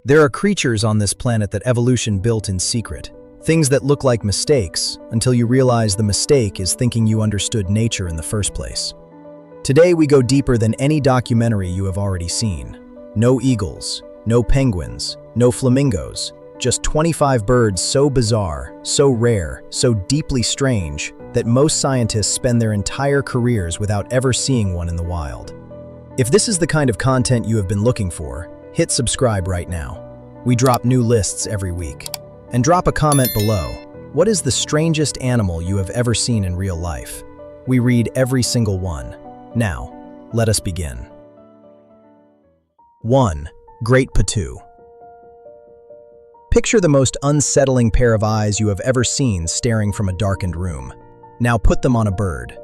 There are creatures on this planet that evolution built in secret. Things that look like mistakes until you realize the mistake is thinking you understood nature in the first place. Today we go deeper than any documentary you have already seen. No eagles, no penguins, no flamingos, just 25 birds so bizarre, so rare, so deeply strange that most scientists spend their entire careers without ever seeing one in the wild. If this is the kind of content you have been looking for, hit subscribe right now. We drop new lists every week. And drop a comment below. What is the strangest animal you have ever seen in real life? We read every single one. Now, let us begin. 1. Great Patoo. Picture the most unsettling pair of eyes you have ever seen staring from a darkened room. Now put them on a bird.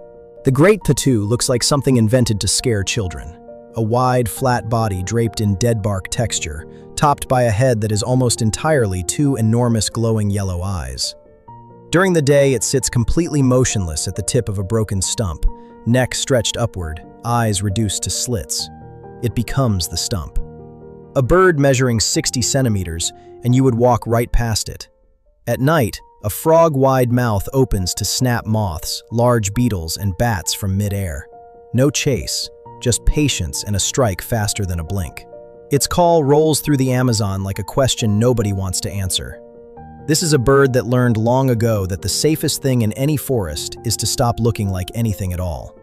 The Great Patoo looks like something invented to scare children. A wide, flat body draped in dead bark texture, topped by a head that is almost entirely two enormous glowing yellow eyes. During the day, it sits completely motionless at the tip of a broken stump, neck stretched upward, eyes reduced to slits. It becomes the stump. A bird measuring 60 centimeters, and you would walk right past it. At night, a frog-wide mouth opens to snap moths, large beetles, and bats from mid-air. No chase, just patience and a strike faster than a blink. Its call rolls through the Amazon like a question nobody wants to answer. This is a bird that learned long ago that the safest thing in any forest is to stop looking like anything at all.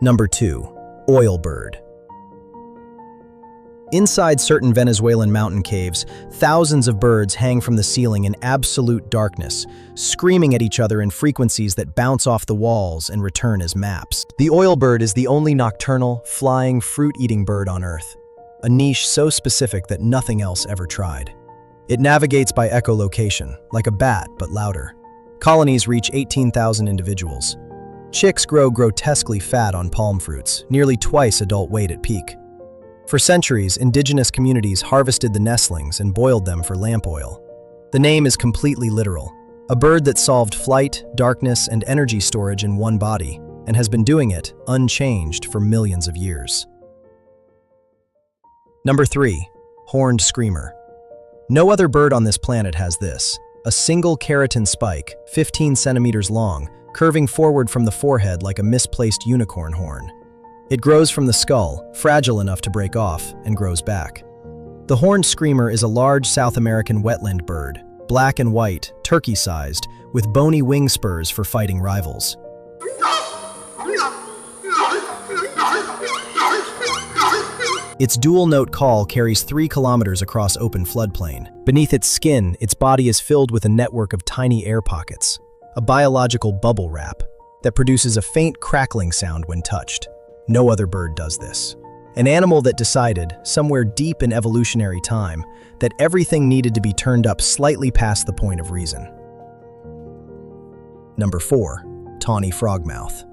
Number 2. Oil bird. Inside certain Venezuelan mountain caves, thousands of birds hang from the ceiling in absolute darkness, screaming at each other in frequencies that bounce off the walls and return as maps. The oil bird is the only nocturnal, flying, fruit-eating bird on Earth, a niche so specific that nothing else ever tried. It navigates by echolocation, like a bat but louder. Colonies reach 18,000 individuals. Chicks grow grotesquely fat on palm fruits, nearly twice adult weight at peak. For centuries, indigenous communities harvested the nestlings and boiled them for lamp oil. The name is completely literal, a bird that solved flight, darkness, and energy storage in one body, and has been doing it, unchanged, for millions of years. Number 3. Horned screamer. No other bird on this planet has this, a single keratin spike, 15 centimeters long, curving forward from the forehead like a misplaced unicorn horn. It grows from the skull, fragile enough to break off, and grows back. The horned screamer is a large South American wetland bird, black and white, turkey-sized, with bony wing spurs for fighting rivals. Its dual-note call carries 3 kilometers across open floodplain. Beneath its skin, its body is filled with a network of tiny air pockets, a biological bubble wrap that produces a faint crackling sound when touched. No other bird does this. An animal that decided, somewhere deep in evolutionary time, that everything needed to be turned up slightly past the point of reason. Number 4. Tawny frogmouth.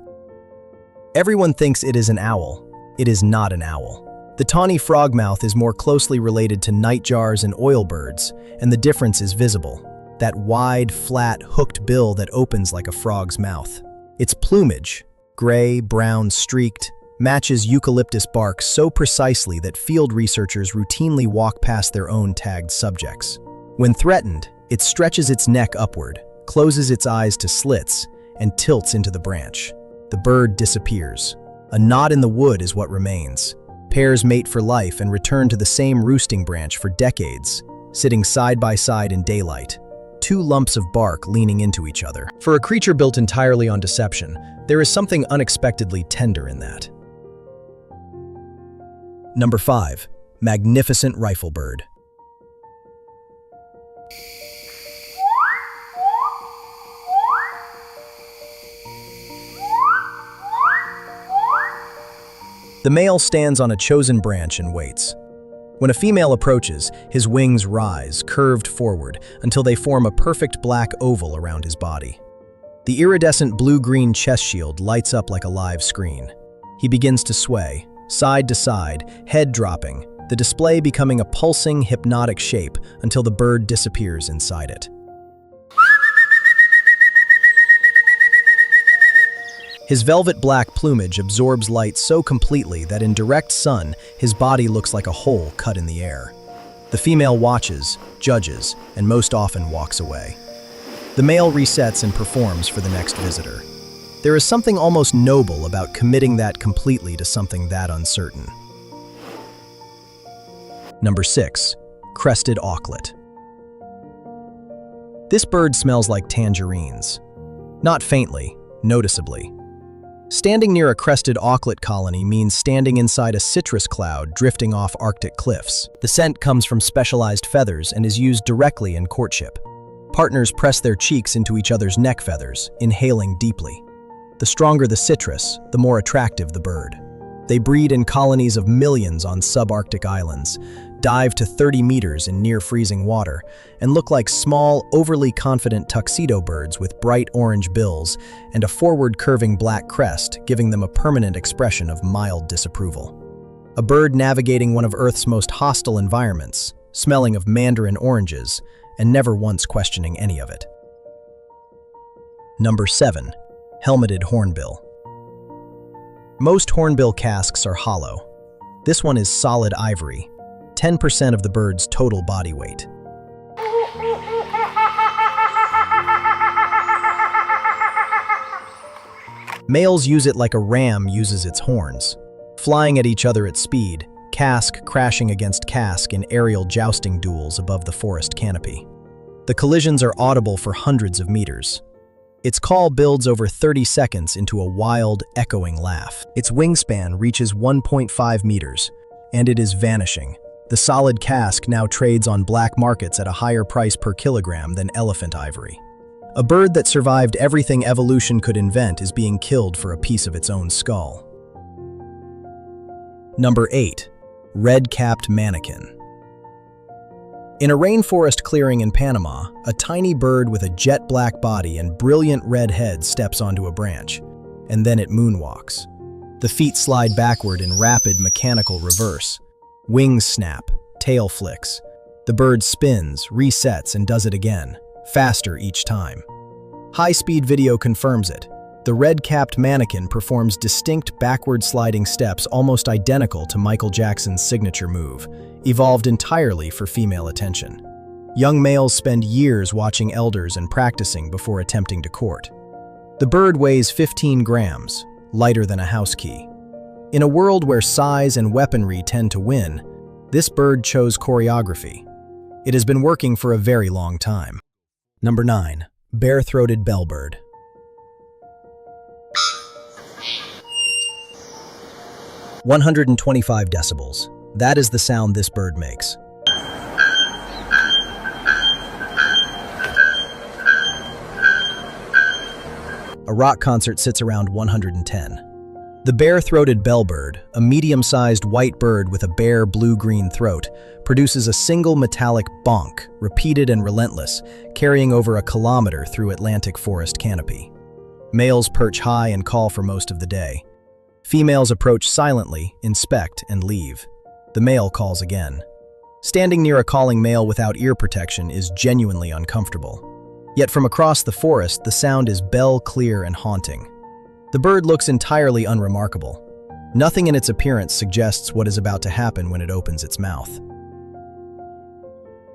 Everyone thinks it is an owl. It is not an owl. The tawny frogmouth is more closely related to nightjars and oilbirds, and the difference is visible. That wide, flat, hooked bill that opens like a frog's mouth. Its plumage, gray, brown, streaked, matches eucalyptus bark so precisely that field researchers routinely walk past their own tagged subjects. When threatened, it stretches its neck upward, closes its eyes to slits, and tilts into the branch. The bird disappears. A knot in the wood is what remains. Pairs mate for life and return to the same roosting branch for decades, sitting side by side in daylight, 2 lumps of bark leaning into each other. For a creature built entirely on deception, there is something unexpectedly tender in that. Number 5. Magnificent rifle bird. The male stands on a chosen branch and waits. When a female approaches, his wings rise, curved forward, until they form a perfect black oval around his body. The iridescent blue-green chest shield lights up like a live screen. He begins to sway, side to side, head dropping, the display becoming a pulsing, hypnotic shape until the bird disappears inside it. His velvet black plumage absorbs light so completely that in direct sun, his body looks like a hole cut in the air. The female watches, judges, and most often walks away. The male resets and performs for the next visitor. There is something almost noble about committing that completely to something that uncertain. Number 6. Crested auklet. This bird smells like tangerines. Not faintly, noticeably. Standing near a crested auklet colony means standing inside a citrus cloud drifting off Arctic cliffs. The scent comes from specialized feathers and is used directly in courtship. Partners press their cheeks into each other's neck feathers, inhaling deeply. The stronger the citrus, the more attractive the bird. They breed in colonies of millions on subarctic islands, dive to 30 meters in near-freezing water, and look like small, overly confident tuxedo birds with bright orange bills and a forward-curving black crest, giving them a permanent expression of mild disapproval. A bird navigating one of Earth's most hostile environments, smelling of mandarin oranges, and never once questioning any of it. Number 7. Helmeted hornbill. Most hornbill casques are hollow. This one is solid ivory, 10% of the bird's total body weight. Males use it like a ram uses its horns, flying at each other at speed, casque crashing against casque in aerial jousting duels above the forest canopy. The collisions are audible for hundreds of meters. Its call builds over 30 seconds into a wild, echoing laugh. Its wingspan reaches 1.5 meters, and it is vanishing. The solid casque now trades on black markets at a higher price per kilogram than elephant ivory. A bird that survived everything evolution could invent is being killed for a piece of its own skull. Number 8. Red-capped manakin. In a rainforest clearing in Panama, a tiny bird with a jet black body and brilliant red head steps onto a branch, and then it moonwalks. The feet slide backward in rapid mechanical reverse. Wings snap, tail flicks. The bird spins, resets, and does it again, faster each time. High-speed video confirms it. The red-capped manakin performs distinct backward-sliding steps almost identical to Michael Jackson's signature move, evolved entirely for female attention. Young males spend years watching elders and practicing before attempting to court. The bird weighs 15 grams, lighter than a house key. In a world where size and weaponry tend to win, this bird chose choreography. It has been working for a very long time. Number 9. Bare-throated bellbird. "125 decibels. That is the sound this bird makes. A rock concert sits around 110. The bare-throated bellbird, a medium-sized white bird with a bare blue-green throat, produces a single metallic bonk, repeated and relentless, carrying over a kilometer through Atlantic forest canopy. Males perch high and call for most of the day. Females approach silently, inspect, and leave. The male calls again. Standing near a calling male without ear protection is genuinely uncomfortable. Yet from across the forest, the sound is bell-clear and haunting. The bird looks entirely unremarkable. Nothing in its appearance suggests what is about to happen when it opens its mouth.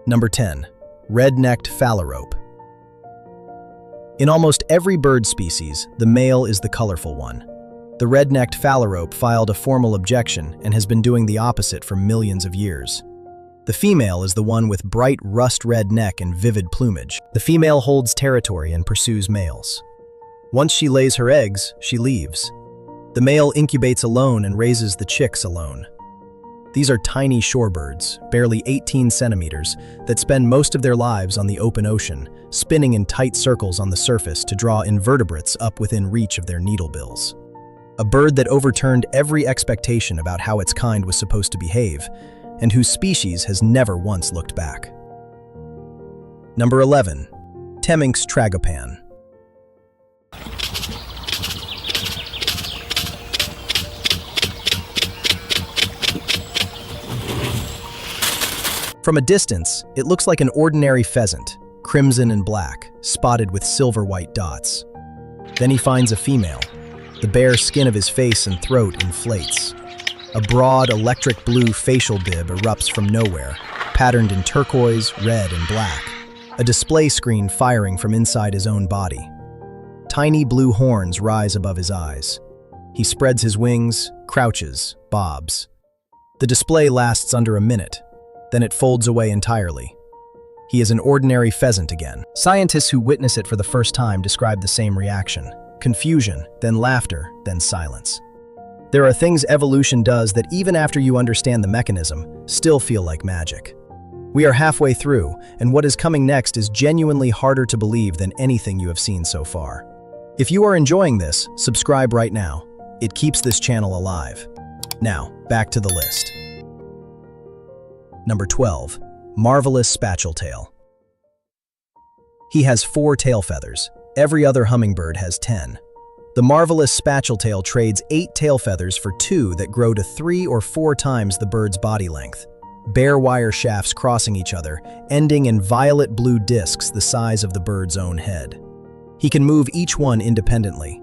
Number 10. Red-necked phalarope. In almost every bird species, the male is the colorful one. The red-necked phalarope filed a formal objection and has been doing the opposite for millions of years. The female is the one with bright rust-red neck and vivid plumage. The female holds territory and pursues males. Once she lays her eggs, she leaves. The male incubates alone and raises the chicks alone. These are tiny shorebirds, barely 18 centimeters, that spend most of their lives on the open ocean, spinning in tight circles on the surface to draw invertebrates up within reach of their needlebills. A bird that overturned every expectation about how its kind was supposed to behave, and whose species has never once looked back. Number 11. Temminck's tragopan. From a distance, it looks like an ordinary pheasant, crimson and black, spotted with silver-white dots. Then he finds a female. The bare skin of his face and throat inflates. A broad, electric blue facial bib erupts from nowhere, patterned in turquoise, red, and black. A display screen firing from inside his own body. Tiny blue horns rise above his eyes. He spreads his wings, crouches, bobs. The display lasts under a minute, then it folds away entirely. He is an ordinary pheasant again. Scientists who witness it for the first time describe the same reaction. Confusion, then laughter, then silence. There are things evolution does that even after you understand the mechanism, still feel like magic. We are halfway through, and what is coming next is genuinely harder to believe than anything you have seen so far. If you are enjoying this, subscribe right now. It keeps this channel alive. Now, back to the list. Number 12. Marvelous Spatuletail. He has 4 tail feathers. Every other hummingbird has 10. The marvelous Spatuletail trades 8 tail feathers for 2 that grow to 3 or 4 times the bird's body length. Bare wire shafts crossing each other, ending in violet blue discs the size of the bird's own head. He can move each one independently.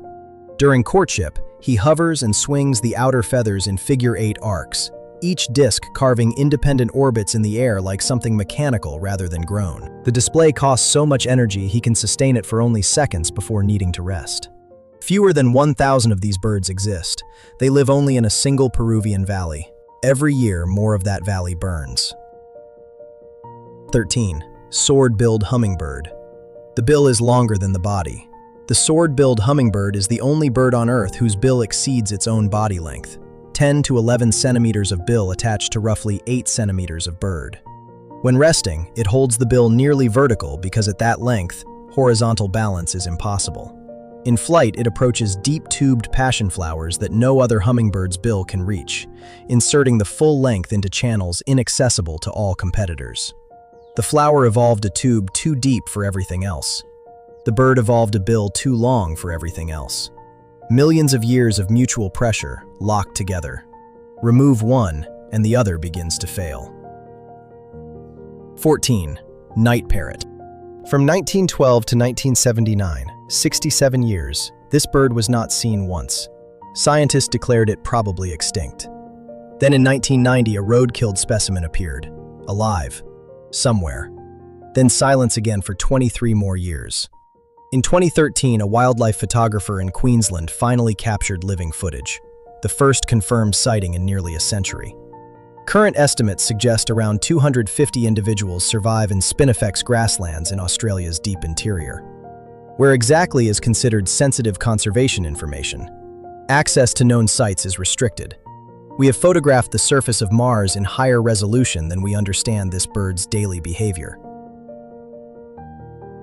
During courtship, he hovers and swings the outer feathers in figure-8 arcs, each disc carving independent orbits in the air like something mechanical rather than grown. The display costs so much energy he can sustain it for only seconds before needing to rest. Fewer than 1,000 of these birds exist. They live only in a single Peruvian valley. Every year, more of that valley burns. 13. Sword-billed hummingbird. The bill is longer than the body. The sword-billed hummingbird is the only bird on Earth whose bill exceeds its own body length. 10 to 11 centimeters of bill attached to roughly 8 centimeters of bird. When resting, it holds the bill nearly vertical because at that length, horizontal balance is impossible. In flight, it approaches deep-tubed passion flowers that no other hummingbird's bill can reach, inserting the full length into channels inaccessible to all competitors. The flower evolved a tube too deep for everything else. The bird evolved a bill too long for everything else. Millions of years of mutual pressure locked together. Remove one, and the other begins to fail. 14. Night parrot. From 1912 to 1979, 67 years, this bird was not seen once. Scientists declared it probably extinct. Then in 1990, a road-killed specimen appeared, alive, somewhere. Then silence again for 23 more years. In 2013, a wildlife photographer in Queensland finally captured living footage, the first confirmed sighting in nearly a century. Current estimates suggest around 250 individuals survive in spinifex grasslands in Australia's deep interior. Where exactly is considered sensitive conservation information. Access to known sites is restricted. We have photographed the surface of Mars in higher resolution than we understand this bird's daily behavior.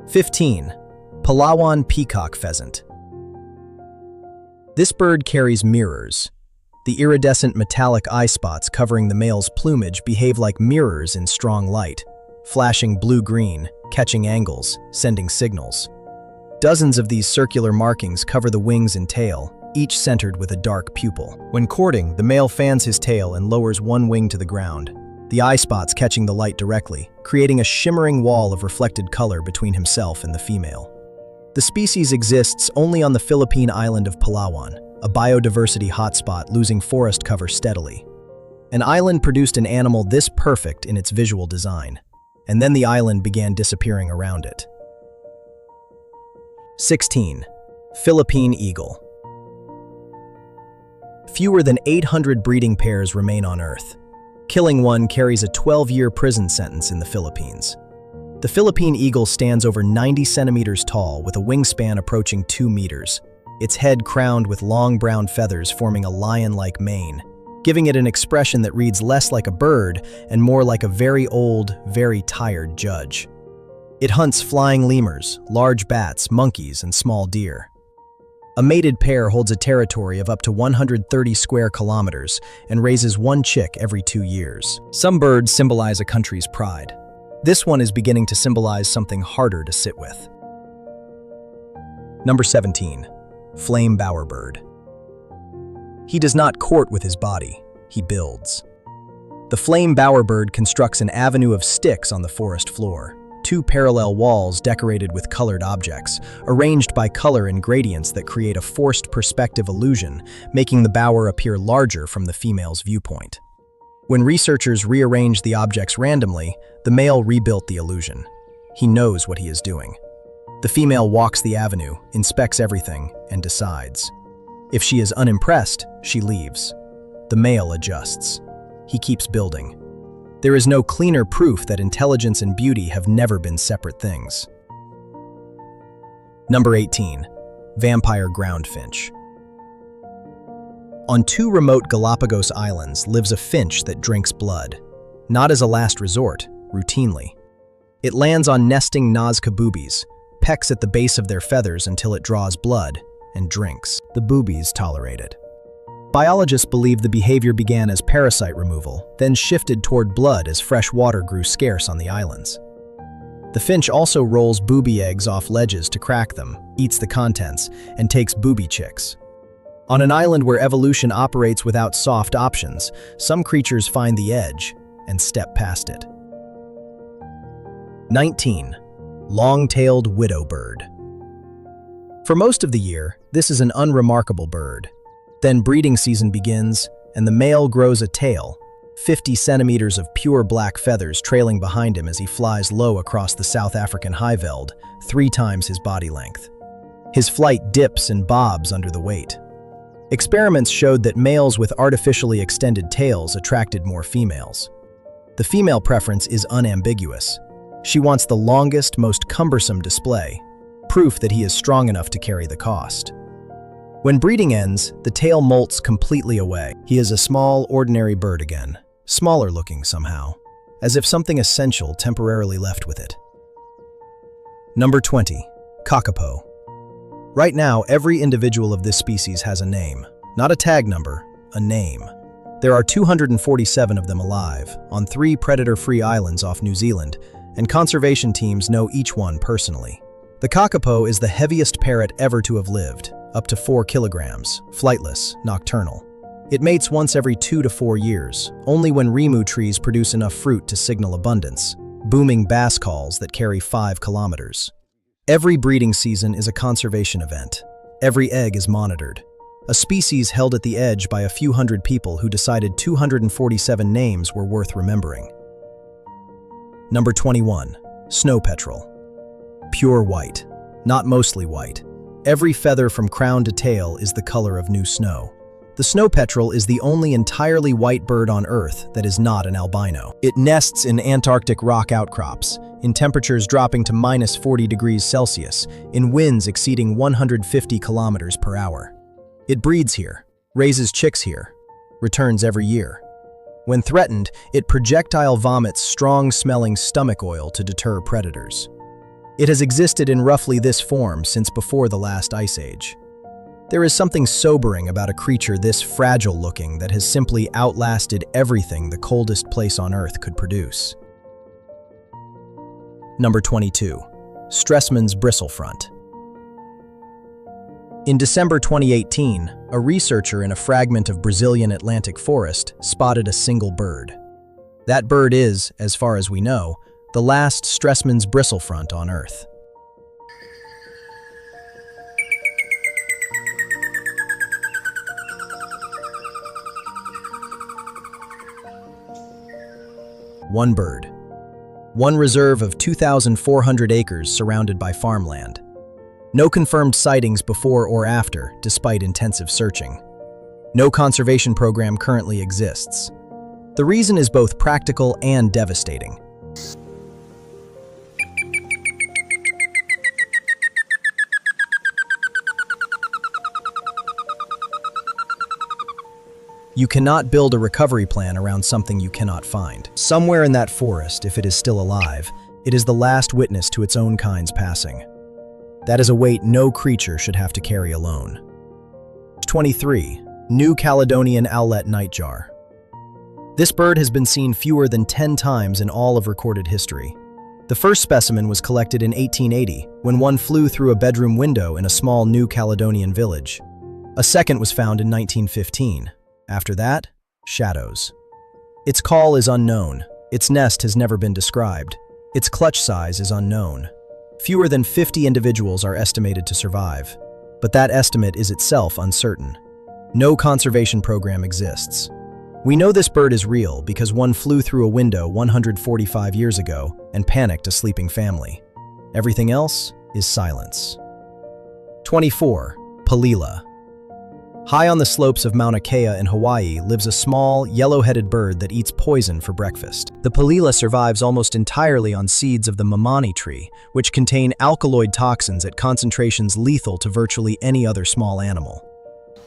15. Palawan peacock pheasant. This bird carries mirrors. The iridescent metallic eye spots covering the male's plumage behave like mirrors in strong light, flashing blue-green, catching angles, sending signals. Dozens of these circular markings cover the wings and tail, each centered with a dark pupil. When courting, the male fans his tail and lowers one wing to the ground, the eye spots catching the light directly, creating a shimmering wall of reflected color between himself and the female. The species exists only on the Philippine island of Palawan, a biodiversity hotspot losing forest cover steadily. An island produced an animal this perfect in its visual design, and then the island began disappearing around it. 16. Philippine eagle. Fewer than 800 breeding pairs remain on Earth. Killing one carries a 12-year prison sentence in the Philippines. The Philippine eagle stands over 90 centimeters tall with a wingspan approaching 2 meters, its head crowned with long brown feathers forming a lion-like mane, giving it an expression that reads less like a bird and more like a very old, very tired judge. It hunts flying lemurs, large bats, monkeys, and small deer. A mated pair holds a territory of up to 130 square kilometers and raises one chick every 2 years. Some birds symbolize a country's pride. This one is beginning to symbolize something harder to sit with. Number 17. Flame bowerbird. He does not court with his body, he builds. The flame bowerbird constructs an avenue of sticks on the forest floor. two parallel walls decorated with colored objects, arranged by color and gradients that create a forced perspective illusion, making the bower appear larger from the female's viewpoint. When researchers rearranged the objects randomly, the male rebuilt the illusion. He knows what he is doing. The female walks the avenue, inspects everything, and decides. If she is unimpressed, she leaves. The male adjusts. He keeps building. There is no cleaner proof that intelligence and beauty have never been separate things. Number 18. Vampire ground finch. On two remote Galapagos islands lives a finch that drinks blood. Not as a last resort, routinely. It lands on nesting Nazca boobies, pecks at the base of their feathers until it draws blood, and drinks. The boobies tolerate it. Biologists believe the behavior began as parasite removal, then shifted toward blood as fresh water grew scarce on the islands. The finch also rolls booby eggs off ledges to crack them, eats the contents, and takes booby chicks. On an island where evolution operates without soft options, some creatures find the edge and step past it. 19. Long-tailed widow bird. For most of the year, this is an unremarkable bird. Then breeding season begins, and the male grows a tail, 50 centimeters of pure black feathers trailing behind him as he flies low across the South African highveld, 3 times his body length. His flight dips and bobs under the weight. Experiments showed that males with artificially extended tails attracted more females. The female preference is unambiguous. She wants the longest, most cumbersome display, proof that he is strong enough to carry the cost. When breeding ends, the tail molts completely away. He is a small, ordinary bird again, smaller looking somehow, as if something essential temporarily left with it. Number 20. Kakapo. Right now, every individual of this species has a name. Not a tag number, a name. There are 247 of them alive, on 3 predator-free islands off New Zealand, and conservation teams know each one personally. The kakapo is the heaviest parrot ever to have lived, up to 4 kilograms, flightless, nocturnal. It mates once every 2 to 4 years, only when rimu trees produce enough fruit to signal abundance, booming bass calls that carry 5 kilometers. Every breeding season is a conservation event. Every egg is monitored. A species held at the edge by a few hundred people who decided 247 names were worth remembering. Number 21. Snow petrel. Pure white, not mostly white. Every feather from crown to tail is the color of new snow. The snow petrel is the only entirely white bird on Earth that is not an albino. It nests in Antarctic rock outcrops, in temperatures dropping to minus 40 degrees Celsius, in winds exceeding 150 kilometers per hour. It breeds here, raises chicks here, returns every year. When threatened, it projectile vomits strong-smelling stomach oil to deter predators. It has existed in roughly this form since before the last ice age. There is something sobering about a creature this fragile-looking that has simply outlasted everything the coldest place on Earth could produce. Number 22. Stressman's bristlefront. In December 2018, a researcher in a fragment of Brazilian Atlantic forest spotted a single bird. That bird is, as far as we know, the last Stressman's bristlefront on Earth. One bird. One reserve of 2,400 acres surrounded by farmland. No confirmed sightings before or after, despite intensive searching. No conservation program currently exists. The reason is both practical and devastating. You cannot build a recovery plan around something you cannot find. Somewhere in that forest, if it is still alive, it is the last witness to its own kind's passing. That is a weight no creature should have to carry alone. 23. New Caledonian owlet nightjar. This bird has been seen fewer than 10 times in all of recorded history. The first specimen was collected in 1880, when one flew through a bedroom window in a small New Caledonian village. A second was found in 1915. After that, shadows. Its call is unknown. Its nest has never been described. Its clutch size is unknown. Fewer than 50 individuals are estimated to survive, but that estimate is itself uncertain. No conservation program exists. We know this bird is real because one flew through a window 145 years ago and panicked a sleeping family. Everything else is silence. 24. Palila. High on the slopes of Mauna Kea in Hawaii lives a small, yellow-headed bird that eats poison for breakfast. The palila survives almost entirely on seeds of the mamani tree, which contain alkaloid toxins at concentrations lethal to virtually any other small animal.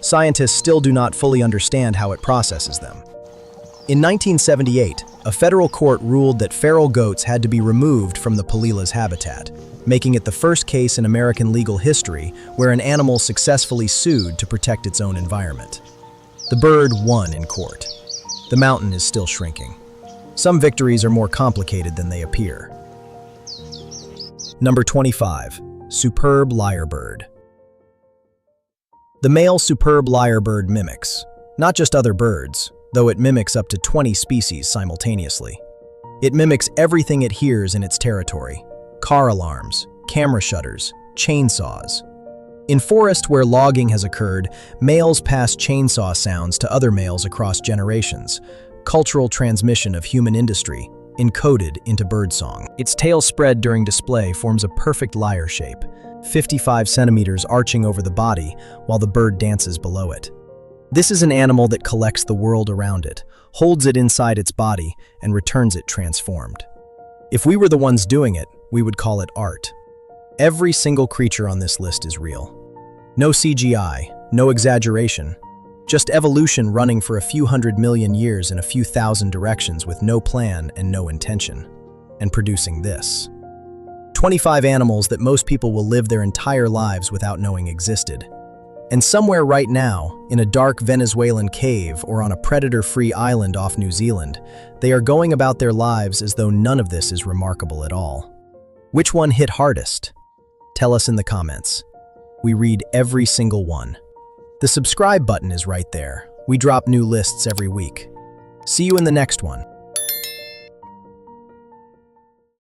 Scientists still do not fully understand how it processes them. In 1978, a federal court ruled that feral goats had to be removed from the palila's habitat, making it the first case in American legal history where an animal successfully sued to protect its own environment. The bird won in court. The mountain is still shrinking. Some victories are more complicated than they appear. Number 25. Superb lyrebird. The male superb lyrebird mimics, not just other birds, though it mimics up to 20 species simultaneously. It mimics everything it hears in its territory: car alarms, camera shutters, chainsaws. In forests where logging has occurred, males pass chainsaw sounds to other males across generations, cultural transmission of human industry, encoded into birdsong. Its tail spread during display forms a perfect lyre shape, 55 centimeters arching over the body while the bird dances below it. This is an animal that collects the world around it, holds it inside its body, and returns it transformed. If we were the ones doing it, we would call it art. Every single creature on this list is real. No CGI, no exaggeration, just evolution running for a few 100 million years in a few thousand directions with no plan and no intention, and producing this. 25 animals that most people will live their entire lives without knowing existed. And somewhere right now, in a dark Venezuelan cave or on a predator-free island off New Zealand, they are going about their lives as though none of this is remarkable at all. Which one hit hardest? Tell us in the comments. We read every single one. The subscribe button is right there. We drop new lists every week. See you in the next one.